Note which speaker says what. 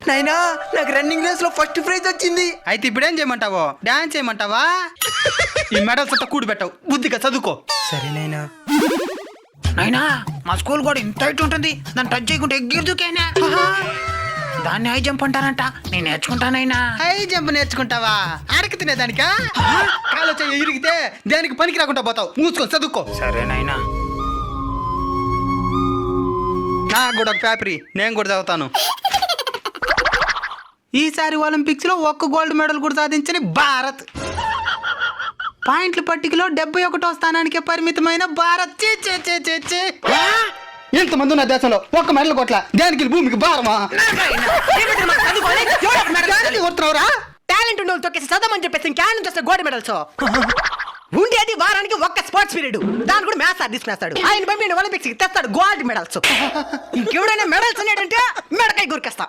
Speaker 1: నైనా నాకు running race లో ఫస్ట్ ప్రైజ్ వచ్చింది.
Speaker 2: అయితే ఇప్పుడేం చేయమంటావో? డాన్స్ చేయమంటావా? ఈ మెడల్స్ అంతా కూడి పెట్టావు, బుద్ధిగా చదువుకో.
Speaker 1: సరేనైనా.
Speaker 3: నైనా మా స్కూల్ కూడా ఇంత హైట్ ఉంటుంది, దాన్ని టచ్ చేయకుంటే ఎగిరిదుకైనా. దాన్ని హై జంప్ అంటారంట, నేను నేర్చుకుంటానైనా.
Speaker 2: High jump నేర్చుకుంటావా? అడక తినేదానికా? కాలు చెయ్యి ఇరిగితే దేనికి పనికి రాకుండా పోతావు. మూసుకొని చదువుకో.
Speaker 3: సరేనైనా.
Speaker 2: నాకు కూడా ఒక పేపరీ, నేను కూడా చదువుతాను. ఈసారి ఒలింపిక్స్ లో ఒక్క గోల్డ్ మెడల్ కూడా సాధించని భారత్. పాయింట్ల పట్టికలో 71వ స్థానానికి పరిమితమైన భారత్. ఎంతమంది ఉన్న దేశంలో ఒక్క మెడల్ కొట్ల, దేనికి భూమికి భారమా?
Speaker 1: టాలెంట్ ఉన్న తొక్కేసి చదవమని చెప్పేసి ఇంకేం చేస్తే గోల్డ్ మెడల్స్ ఉండేది వారానికి ఒక్క స్పోర్ట్స్ పీరియడ్, దాని కూడా మ్యాథ్స్ సార్ తీసుకునేస్తాడు. ఆయన పంపిణీ ఒలింపిక్స్ కి తెస్తాడు గోల్డ్ మెడల్స్. ఇంకెవడైనా మెడల్స్ అనేటంటే మెడకాయ గురికేస్తా.